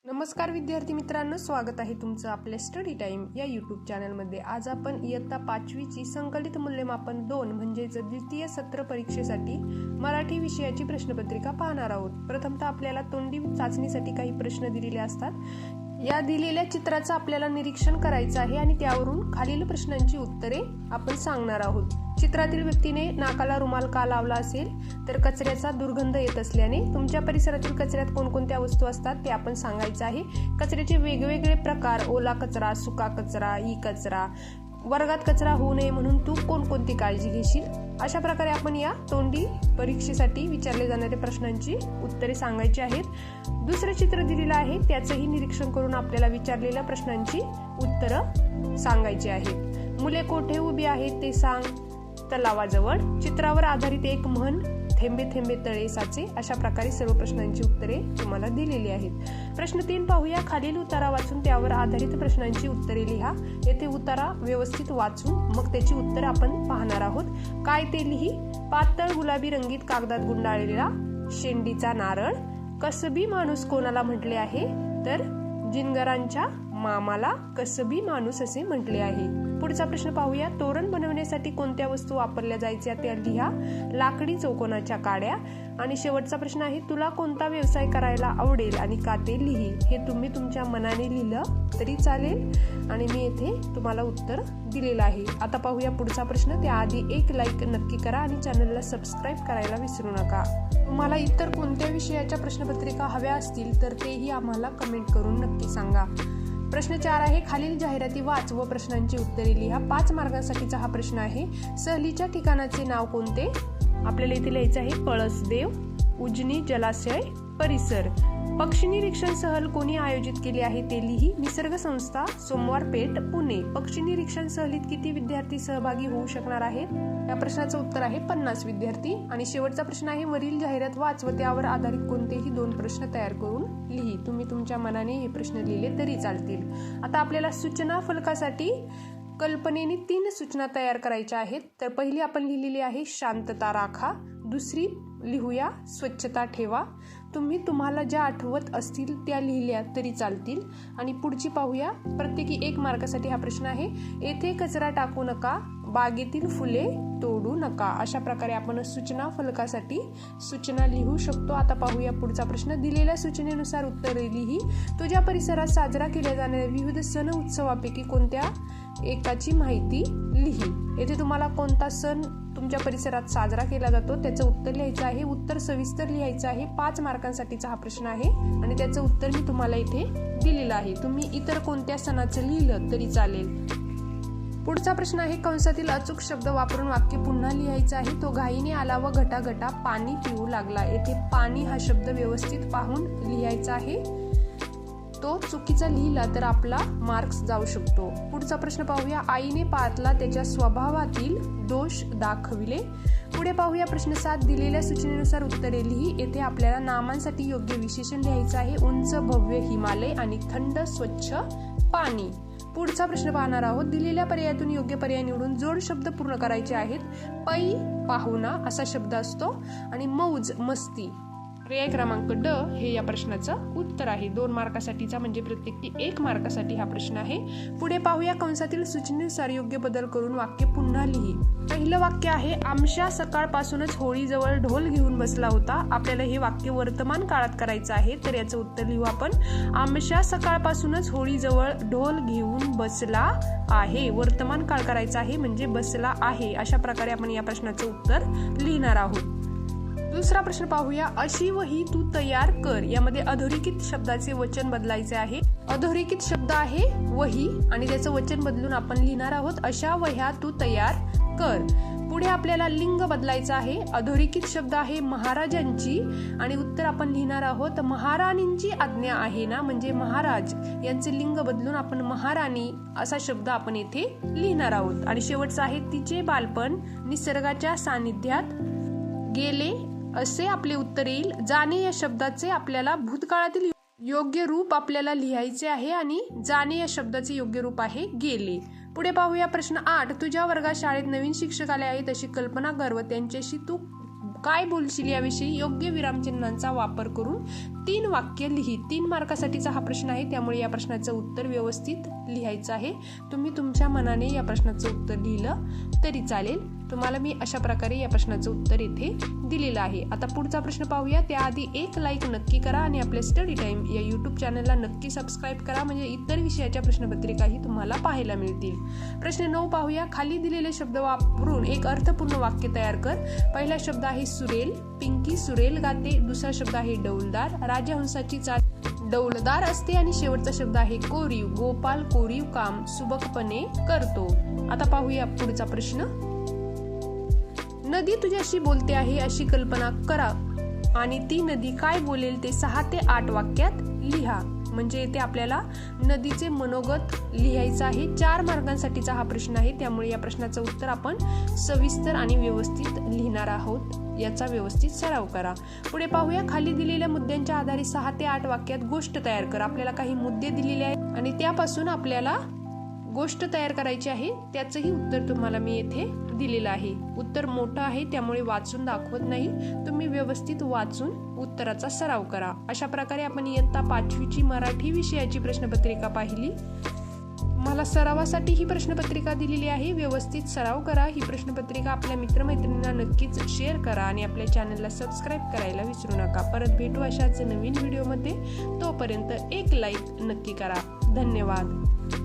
नमस्कार विद्यार्थी मित्रांनो, स्वागत आहे तुमचं आपल्या स्टडी टाइम या यूट्यूब चॅनलमध्ये। आज आपण इयत्ता 5वीची संकलित मूल्यमापन 2 म्हणजेच द्वितीय सत्र परीक्षेसाठी मराठी विषयाची प्रश्नपत्रिका पाहणार आहोत। प्रथमतः आपल्याला तोंडी चाचणीसाठी काही प्रश्न दिलेले असतात। या दिलेल्या चित्राचं आपल्याला निरीक्षण करायचं आहे आणि त्यावरून खालील प्रश्नांची उत्तरे आपण सांगणार आहोत। चित्रातील व्यक्तीने नाकाला रुमाल का लावला असेल तर कचऱ्याचा दुर्गंध येत असल्याने। तुमच्या परिसरातील कचऱ्यात कोणकोणत्या वस्तू असतात ते आपण सांगायचं आहे। कचऱ्याचे वेगवेगळे प्रकार, ओला कचरा, सुका कचरा, ई कचरा, वर्गात कचरा होऊ नये म्हणून तू कोणकोणती काळजी घेशील, अशा प्रकारे आपण या तोंडी परीक्षेसाठी विचारले जाणाऱ्या प्रश्नांची उत्तरे सांगायची आहेत। दुसरे चित्र दिलेलं आहे, त्याचंही निरीक्षण करून आपल्याला विचारलेल्या प्रश्नांची उत्तरं सांगायची आहेत। मुले कोठे उभी आहेत ते सांग, तलावाजवळ। चित्रावर आधारित एक म्हण, थेंबे थेंबे तळे साचे। अशा प्रकारे सर्व प्रश्नांची उत्तरे तुम्हाला दिलेली आहेत। प्रश्न 3 पाहूया। खालील उतारा वाचून त्यावर आधारित प्रश्नांची उत्तरे लिहा। येथे उतारा व्यवस्थित वाचून मग त्याची उत्तरे आपण पाहणार आहोत। काय ते लिही। पातळ गुलाबी रंगीत कागदात गुंडाळलेला शेंडीचा नारळ। कसबी माणूस कोणाला म्हटले आहे तर जिनगरांच्या मामाला कसबी माणूस असे म्हटले आहे। पुढचा प्रश्न पाहूया। तोरण बनवण्यासाठी कोणत्या वस्तू वापरल्या जायच्या त्या लिहा। लाकडी चौकोनाच्या काड्या। आणि शेवटचा प्रश्न आहे, तुला कोणता व्यवसाय करायला आवडेल आणि का ते लिही। हे तुम्ही तुमच्या मनाने लिहिलं तरी चालेल आणि मी येथे तुम्हाला उत्तर दिलेलं आहे। आता पाहूया पुढचा प्रश्न। त्याआधी एक लाईक नक्की करा आणि चॅनलला सबस्क्राईब करायला विसरू नका। तुम्हाला इतर कोणत्या विषयाच्या प्रश्नपत्रिका हव्या असतील तर तेही आम्हाला कमेंट करून नक्की सांगा। प्रश्न 4 आहे, खालील जाहिराती वाच व प्रश्नांची उत्तरे लिहा। 5 मार्कांसाठीचा हा प्रश्न आहे। सहलीच्या ठिकाणाचे नाव कोणते? आपल्याला इथे लिहायचं आहे पळसदेव, उजनी जलाशय परिसर। पक्षी निरीक्षण सहल कोणी आयोजित केली आहे ते लिही। निसर्ग संस्था, सोमवार पेठ, पुणे। पक्षी निरीक्षण सहलीत किती विद्यार्थी सहभागी होऊ शकणार आहेत? या प्रश्नाचं उत्तर आहे 50 विद्यार्थी। आणि शेवटचा प्रश्न आहे, वरील जाहिरात वाच व त्यावर आधारित कोणतेही 2 प्रश्न तयार करून लिही। तुम्ही तुमच्या मनाने हे प्रश्न लिहिले तरी चालतील। आता आपल्याला सूचना फलकासाठी कल्पनेने 3 सूचना तयार करायच्या आहेत। तर पहिली आपण लिहिलेली आहे शांतता राखा। दुसरी लिहूया स्वच्छता ठेवा। तुम्हाला ज्या आठवत असतील त्या लिहिल्या तरी चालतील। आणि पुढची पाहूया, प्रत्येकी 1 मार्कासाठी हा प्रश्न आहे। येथे कचरा टाकू नका, बागेतील फुले तोडू नका। अशा प्रकारे आपण सूचना फलकासाठी सूचना लिहू शकतो। आता पाहूया पुढचा प्रश्न। दिलेल्या सूचनेनुसार उत्तरे लिही। तुझ्या परिसरात साजरा केल्या जाणाऱ्या विविध सण उत्सवापैकी कोणत्या एकाची माहिती लिही। येथे तुम्हाला कोणता सण तुमच्या परिसरात साजरा केला जातो त्याचं उत्तर लिहायचं आहे। उत्तर सविस्तर लिहायचं आहे। 5 मार्कांसाठीचा हा प्रश्न आहे आणि त्याचं उत्तर मी तुम्हाला इथे दिलेलं आहे। तुम्ही इतर कोणत्या सणाचं लिहिलं तरी चालेल। पुढचा प्रश्न आहे, कंसातील अचूक शब्द वापरून वाक्य पुन्हा लिहायचं आहे। तो घाईने आला व घटाघटा पाणी पिऊ लागला। येथे पाणी हा शब्द व्यवस्थित पाहून लिहायचा आहे। तो चुकीचा लिहिला तर आपला मार्क्स जाऊ शकतो। पुढचा प्रश्न पाहूया। आईने पार्थला त्याच्या स्वभावातील दोष दाखविले। पुढे पाहूया प्रश्न 7। दिलेल्या सूचनेनुसार उत्तरे लिही। येथे आपल्याला नामांसाठी योग्य विशेषण लिहायचं आहे। उंच भव्य हिमालय आणि थंड स्वच्छ पाणी। पुढचा प्रश्न पाहणार आहोत। दिलेल्या पर्यायातून योग्य पर्याय निवडून जोड शब्द पूर्ण करायचे आहेत। पै पाहुणा असा शब्द असतो आणि मौज मस्ती। पर्याय क्रमांक ड हे या प्रश्नाचं उत्तर आहे। 2 मार्कासाठीचा म्हणजे प्रत्येकी 1 मार्कासाठी हा प्रश्न आहे। पुढे पाहूया, कंसातील सूचनेनुसार योग्य बदल करून वाक्य पुन्हा लिही। पहिलं वाक्य आहे, आमशा सकाळपासूनच होळीजवळ ढोल घेऊन बसला होता। आपल्याला हे वाक्य वर्तमान काळात करायचं आहे, तर याचं उत्तर लिहू आपण। आमशा सकाळपासूनच होळीजवळ ढोल घेऊन बसला आहे। वर्तमान काळ करायचा आहे म्हणजे बसला आहे। अशा प्रकारे आपण या प्रश्नाचं उत्तर लिहिणार आहोत। दुसरा प्रश्न पाहूया। अशी वही तू तयार कर। यामध्ये अधोरेखित शब्दाचे वचन बदलायचे आहे। अधोरेखित शब्द आहे वही आणि त्याचं वचन बदलून आपण लिहिणार आहोत, अशा वह्या तू तयार कर। पुढे आपल्याला लिंग बदलायचं आहे। अधोरेखित शब्द आहे महाराजांची आणि उत्तर आपण लिहिणार आहोत महाराणींची आज्ञा आहे ना, म्हणजे महाराज यांचे लिंग बदलून आपण महाराणी असा शब्द आपण येथे लिहिणार आहोत। आणि शेवटचं आहे, तिचे बालपण निसर्गाच्या सानिध्यात गेले असे आपले उत्तर येईल। जाणे या शब्दाचे आपल्याला भूतकाळातील योग्य रूप आपल्याला लिहायचे आहे आणि जाणे या शब्दाचे योग्य रूप आहे गेले। पुढे पाहूया प्रश्न 8। तुझ्या वर्गात शाळेत नवीन शिक्षक आले आहेत अशी कल्पना कर व त्यांच्याशी तू काय बोलशील याविषयी योग्य विरामचिन्हांचा वापर करून 3 वाक्य लिही. 3 मार्कासाठीचा हा प्रश्न आहे, त्यामुळे या प्रश्नाचं उत्तर व्यवस्थित लिहायचं आहे. तुम्ही तुमच्या मनाने या प्रश्नाचं उत्तर लिहिलं तरी चालेल. तुम्हाला मी अशा प्रकारे या प्रश्नाचं उत्तर इथे दिलेलं आहे. आता पुढचा प्रश्न पाहूया. त्याआधी एक लाईक नक्की करा आणि आपल्या स्टडी टाइम या यूट्यूब चॅनलला नक्की सबस्क्राईब करा, म्हणजे इतर विषयाच्या प्रश्नपत्रिकाही तुम्हाला पाहायला मिळतील. प्रश्न 9 पाहूया. खाली दिलेले शब्द वापरून एक अर्थपूर्ण वाक्य तयार कर. पहिला शब्द आहे सुरेल. पिंकी सुरेल गाते. दुसरा शब्द आहे डौलदार. राजहंसाची चाल डौलदार असते. आणि शेवटचा शब्द आहे कोरीव. गोपाल कोरीव काम सुबकपणे करतो. आता पाहूया पुढचा प्रश्न. नदी तुझ्याशी बोलते आहे अशी कल्पना करा आणि ती नदी काय बोलेल ते 6 ते 8 वाक्यात लिहा. म्हणजे इथे आपल्याला नदीचे मनोगत लिहायचं आहे. 4 मार्कांसाठीचा हा प्रश्न आहे, त्यामुळे या प्रश्नाचं उत्तर आपण सविस्तर आणि व्यवस्थित लिहिणार आहोत. याचा व्यवस्थित सराव करा. पुढे पाहूया. खाली दिलेल्या मुद्द्यांच्या आधारे 6 ते 8 वाक्यात गोष्ट तयार कर. आपल्याला काही मुद्दे दिलेले आहेत आणि त्यापासून आपल्याला गोष्ट तयार करायची आहे. त्याचंही उत्तर तुम्हाला मी येथे दिलेलं आहे. उत्तर मोठं आहे, त्यामुळे वाचून दाखवत नाही. तुम्ही व्यवस्थित वाचून उत्तराचा सराव करा. अशा प्रकारे आपण इयत्ता 5वीची मराठी विषयाची प्रश्नपत्रिका पाहिली. मला सरावासाठी ही प्रश्नपत्रिका दिलेली आहे. व्यवस्थित सराव करा. ही प्रश्नपत्रिका आपल्या मित्रमैत्रिणींना नक्कीच शेअर करा आणि आपल्या चॅनलला सबस्क्राईब करायला विसरू नका. परत भेटू अशाच नवीन व्हिडिओमध्ये. तोपर्यंत एक लाईक नक्की करा. धन्यवाद.